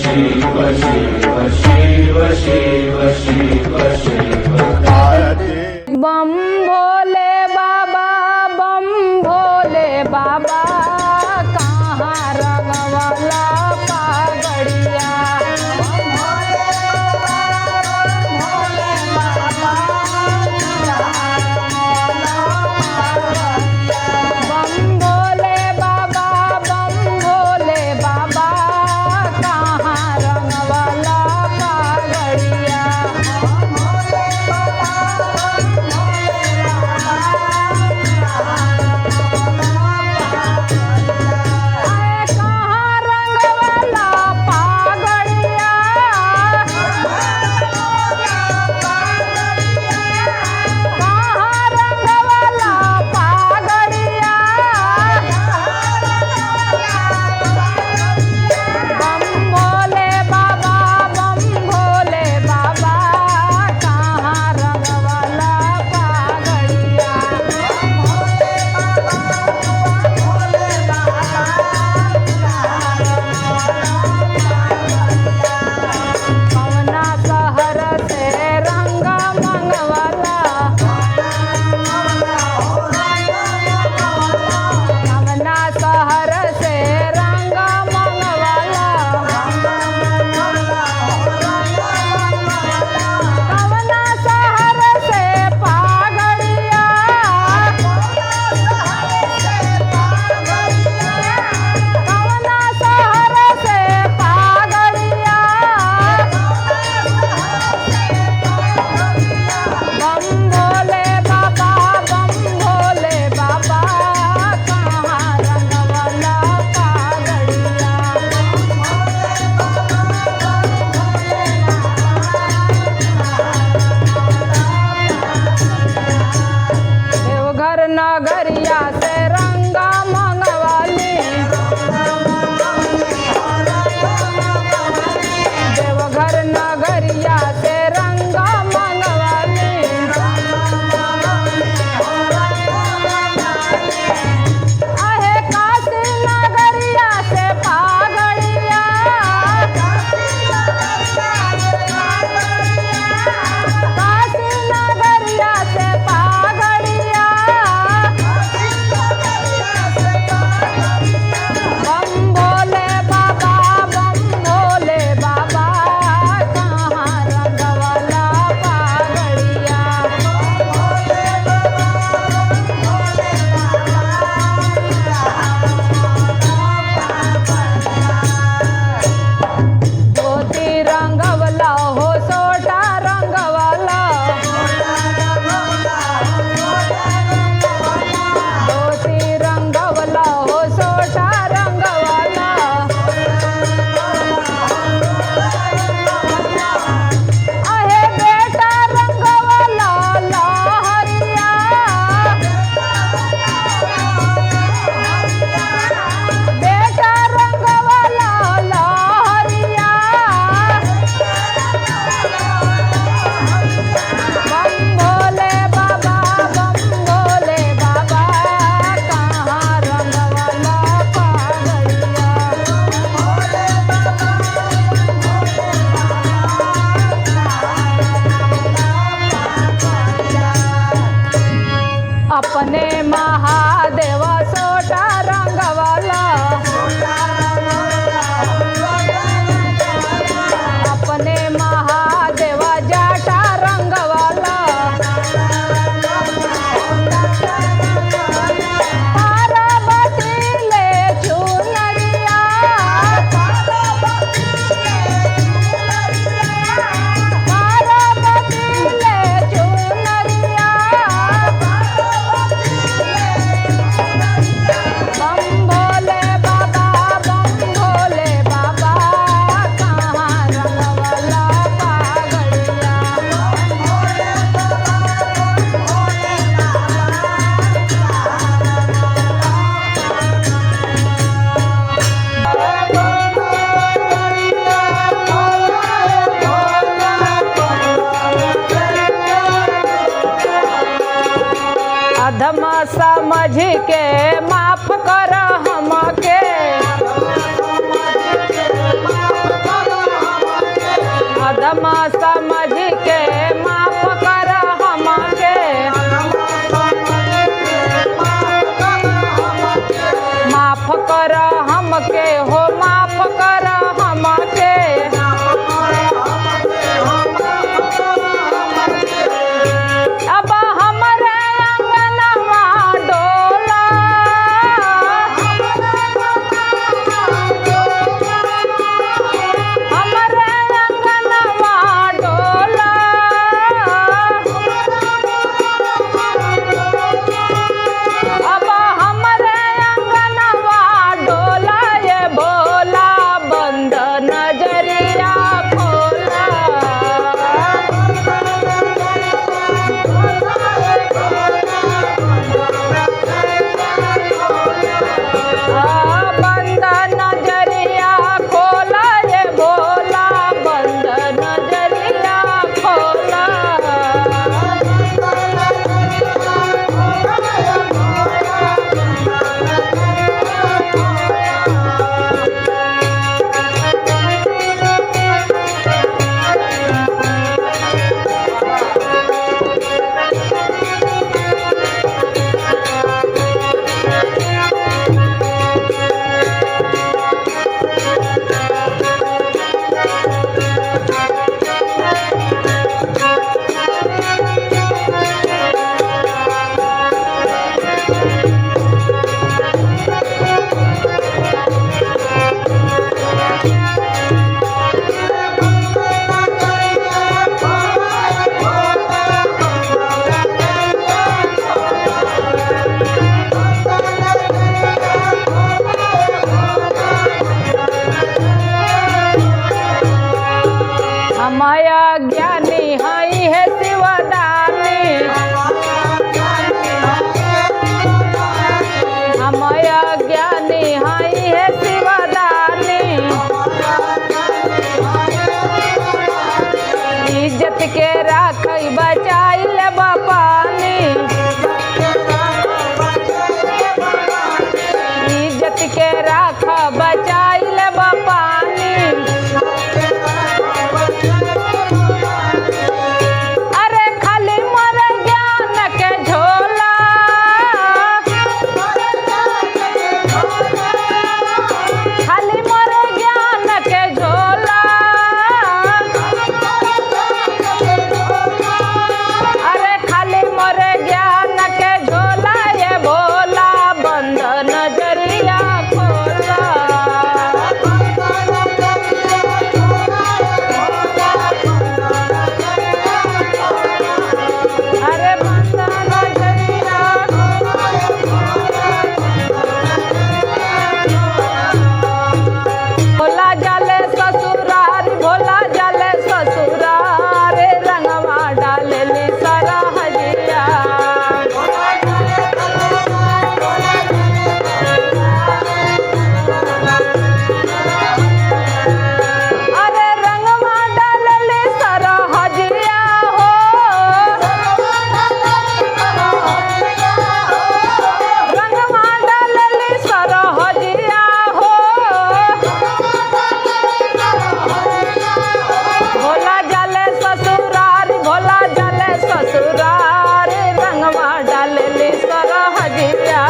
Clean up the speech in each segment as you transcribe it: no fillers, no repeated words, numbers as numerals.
शिव शिव शिव शिव शिव शिव आरती। बम भोले बाबा, बम भोले बाबा, कहाँ रंगवाला पागड़िया। बम भोले बाबा, बम भोले बाबा, कहाँ रंगवाला पागड़िया। हमके हो माफ कर हमके अब हमरे अंगनवा डोला हमरे अंगनवा डोला अब हमरे अंगनवा डोला ये भोला बंद नजरिया खोला बंद नजरिया खोला ये भोला बंद नजरिया खोला माया ज्ञानी हई है शिवदानी माया ज्ञानी हई है शिवदानी इज्जत के राखई बचाई ले पानी इज्जत के राख बचाई ले पानी अरे खाली मोर ज्ञान के झोला खाली मोर ज्ञान के झोला अरे खाली मोर ज्ञान के झोला ये भोला बंद नजरिया खोला अरे बंद नजरिया भोला जाले ससुरार भोला जाले ससुरार रंगवा डालेली सारा हजिया अरे रंगवा डालेली सारा हजिया हो रंगवा डालेली सारा हजिया हो भोला जाले ससुरार भोला जाले ससुरार रंगवा डालेली सारा हजिया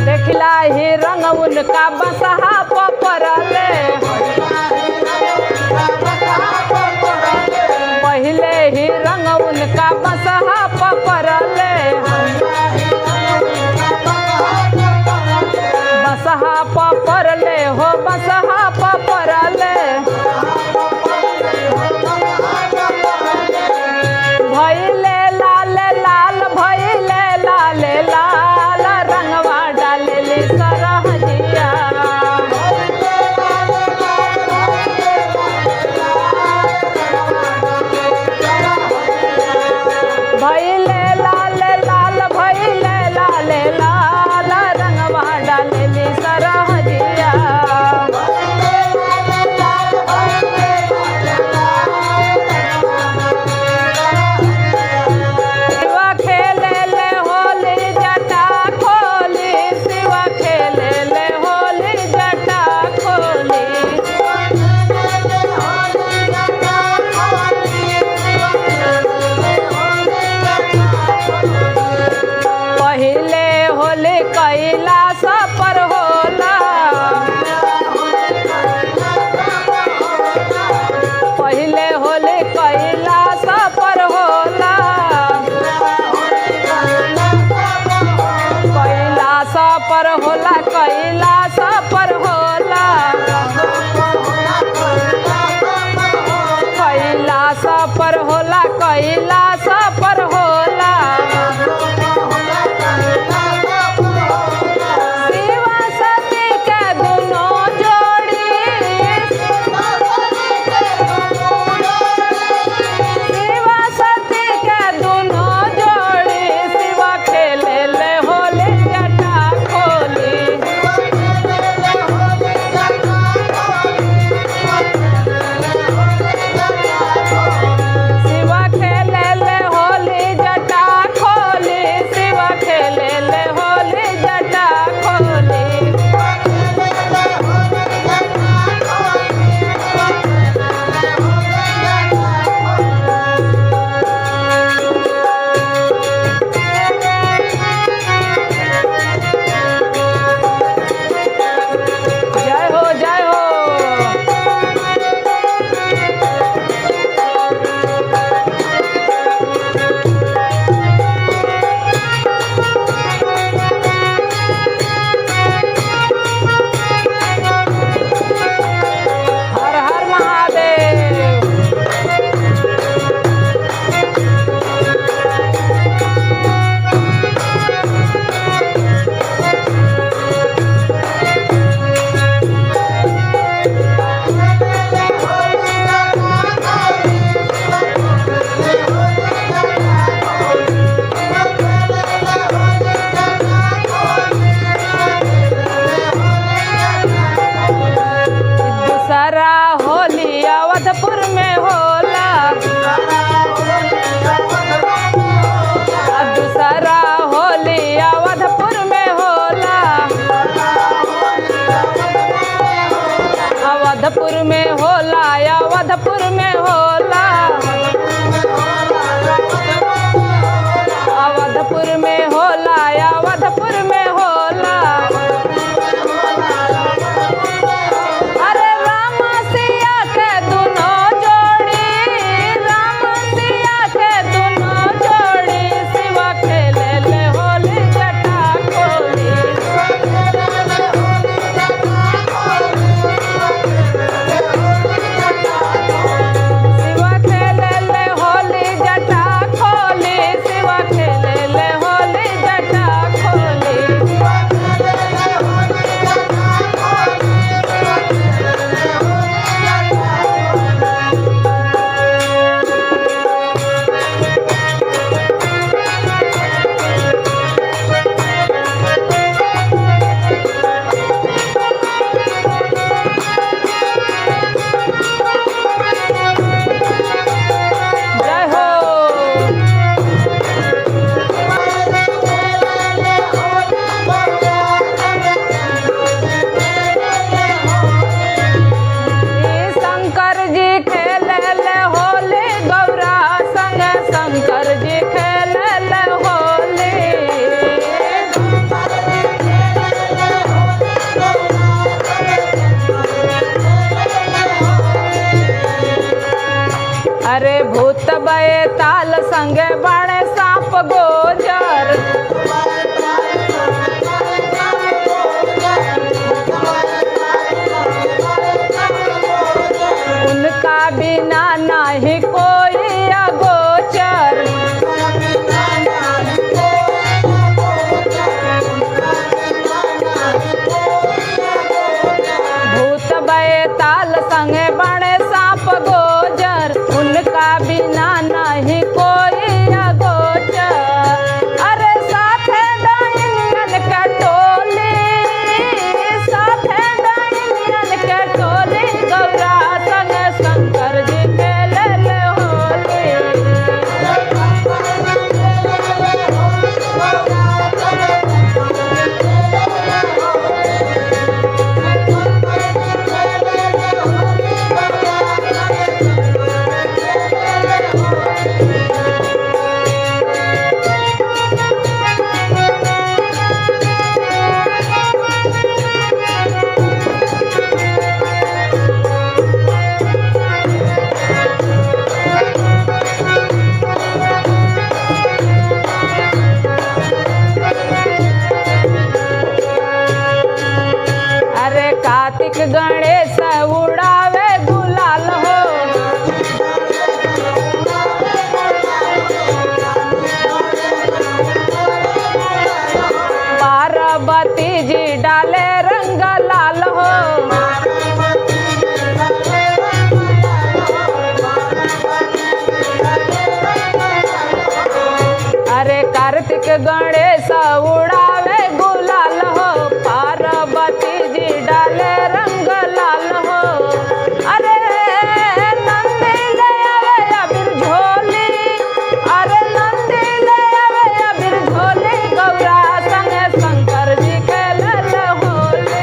देखला ही रंग उनका बसहा पपरले पहले ही रंग उनका बसहा पपरले बसहा पपरले हो बसहा पपरले भइले लाल लाल भइले लाल लाल रंगवा डालेली सारा हजिया पहिले होली कैलाश पर होला कैलाश पर होला कैलाश पर होला कैलाश पर होला कैलाश पर होला शिवा सती के दोनों जोड़ी शिवा सती के दोनों जोड़ी शिवा खेले ले होली जटा खोली शिवा खेले ले होली जटा खोली शिवा खेले ले होली जटा खोली जय हो जय हो हर हर महादेव दूसरा होली अवधपुर में होला दूसरा होली अवधपुर में होला अवधपुर में होला अवधपुर में होला अवधपुर में होला अवधपुर में होला अरे राम सिया के दोनों जोड़ी राम सिया के दोनों जोड़ी शिवा खेले ले होली जटा खोली शिवा खेले ले होली जटा खोली शिवा खेले ले होली जटा खोली जय हो शंकर जी खेले ले होली गौरा संग शंकर जी खेले ले होली अरे भूत बये ताल संगे बाणे सांप गोजर उनका बिना नहीं कोई अगोचर भूत बये ताल संगे बाणे सांप गोजर उनका बिना नहीं कोई अगोचर अरे साथे डाइनियन के टोली साथे डाइनियन के टोली गौरा संग शंकर जी खेले ले होली लेके गणेश उड़ावे गुलाल हो, पार्वती जी डाले रंग लाल हो। अरे नंदी ले आवे अबीर झोली, अरे नंदी ले आवे अबीर झोली, गौरा संगे शंकर जी खेलल होली।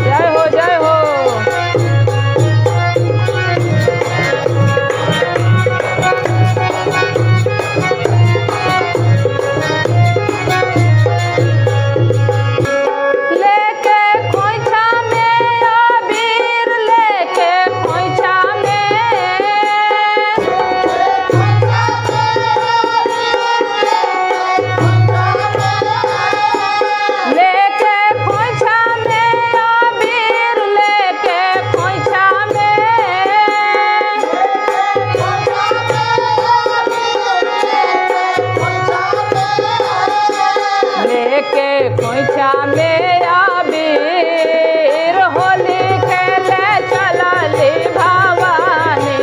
जय हो जय हो। लेके खोइछा में अबीर, लेके खोइछा में, लेके खोइछा में अबीर, लेके खोइछा में, लेके खोइछा में अबीर, होली खेले चलली भवानी।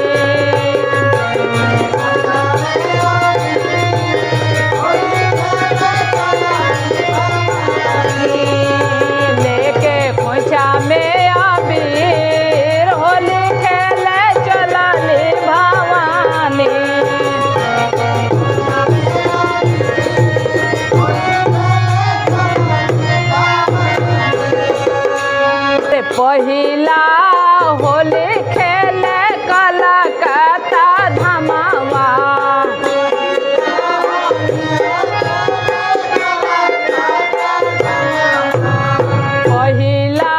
लेके खोइछा में अबीर, होली खेले चलली भवानी। पहिला होली खेले कलकत्ता धमावा, पहिला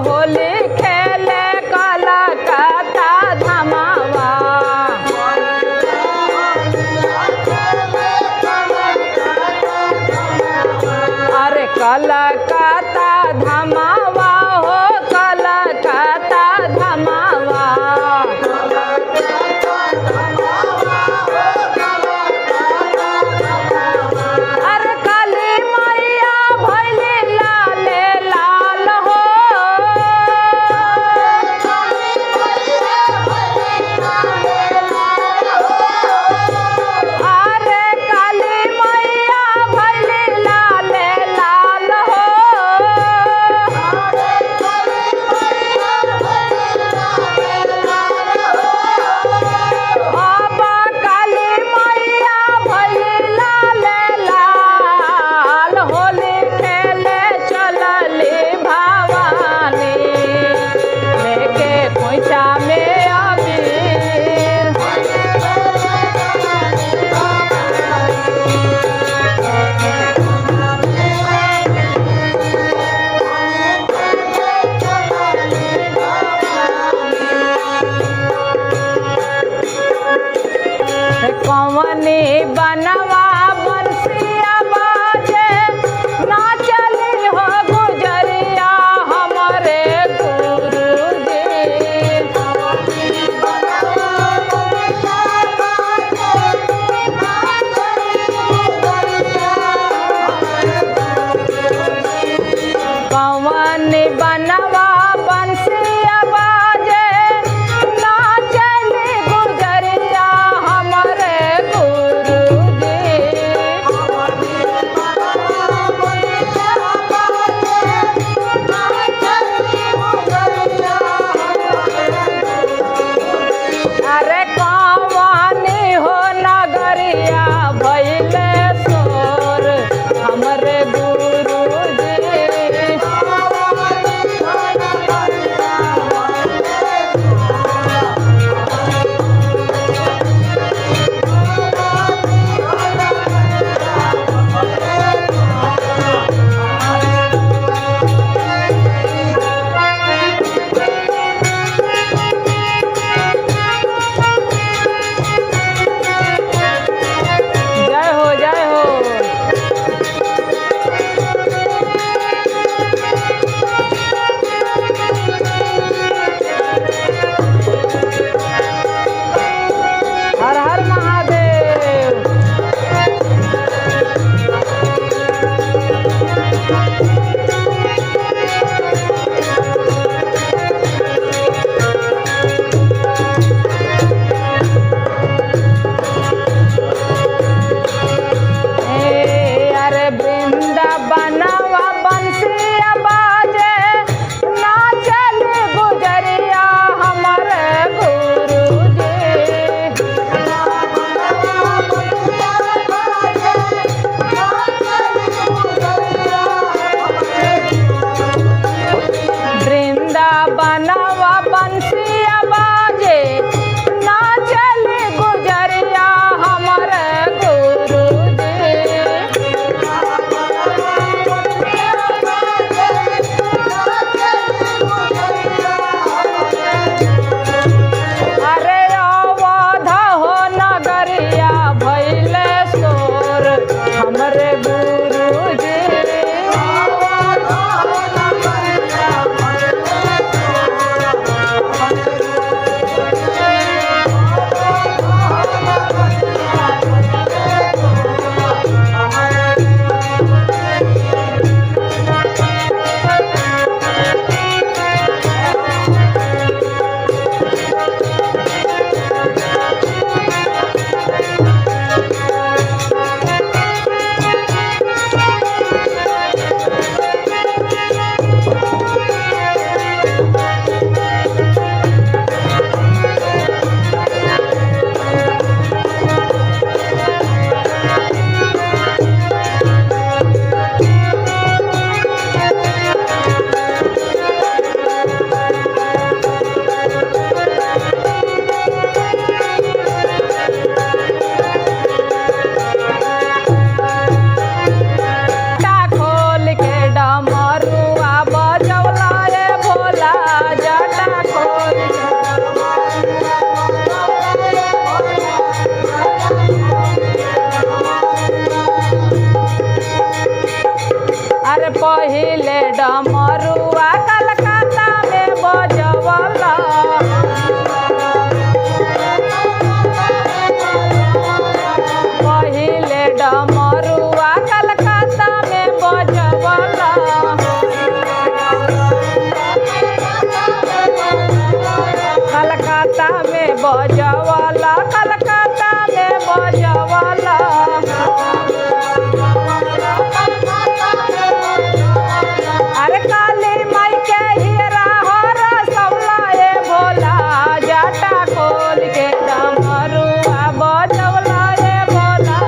होली खेले कलकत्ता धमावा। अरे कलकत्ता धमावा हो, कलकत्ता धमावा। अरे काली मैया भैली लाले लाल हो, अरे काली मैया भैली लाले लाल हो। बाबा काली मैया भैली लाले लाल, होली खेले चलली भवानी। लेके खोइछा में अबीर, कवनी बनवा बंसिया बाजे, नाचली हो गुजरिया हमरे गुरुजी। कवनी बनवा बंसिया बाजे, नाचली गुजरिया हमरे गुरुजी। पहिले डमरुआ कलकत्ता में बजवला पहिले डमरुआ कलकत्ता में बजवला कलकत्ता में बजवला कलकत्ता में बजवला अरे काली माई के हीरा हर सवला ए भोला जाटा खोल के डमरुआ बजवला ए भोला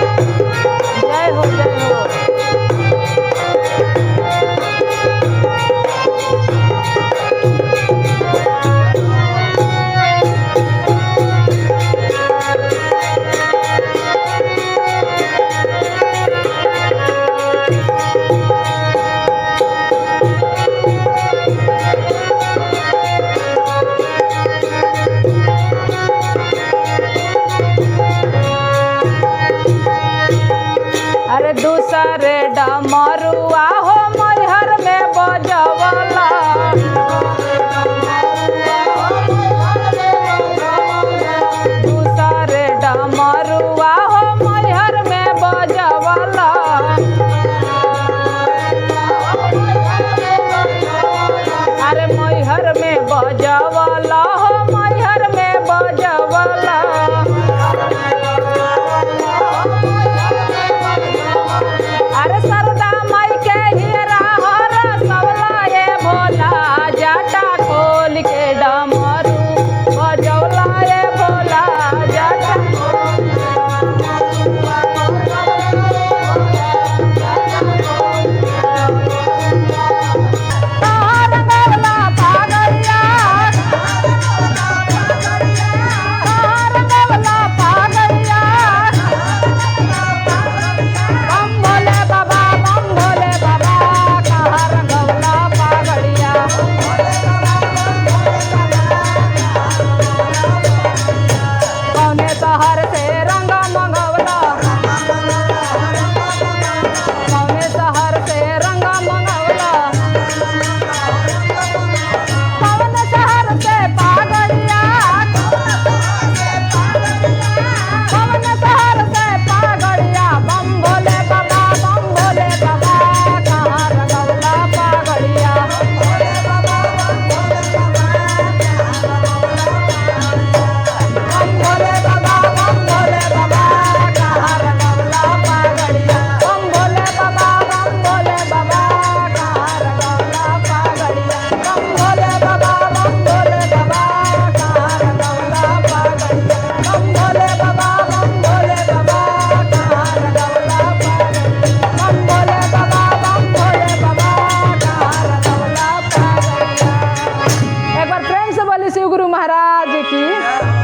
जय हो जय हो अरे दूसरे डमरुआ हो मैहर में बजवला दूसरे डमरुआ हो मैहर में बजवला अरे मैहर में बजवला हो मैहर में बजवला अरे सरदा माई के हीरा हर सवला ए भोला जाटा खोल के डमरू बजौला ए भोला जाटा तोहर गौला पागलिया तोहर गौला पागलिया बम भोले बाबा कहर गौला पागड़िया कौने शहर से रंग मंगवला कौने शहर से रंग मंगवला कौन शहर से पागड़िया कौन शहर से पागड़िया बम भोले बाबा कहर गौला पागड़िया बम भोले बाबा कहर गौला पागड़िया बम भोले बाबा कहर गौला पागड़िया बम भोले बाबा कहर गौला पागड़िया बम भोले बाबा कहर गौला पागड़िया बम भोले बाबा कहर गौला पागड़िया। एक बार प्रेम से बोली शिव गुरु महाराज की।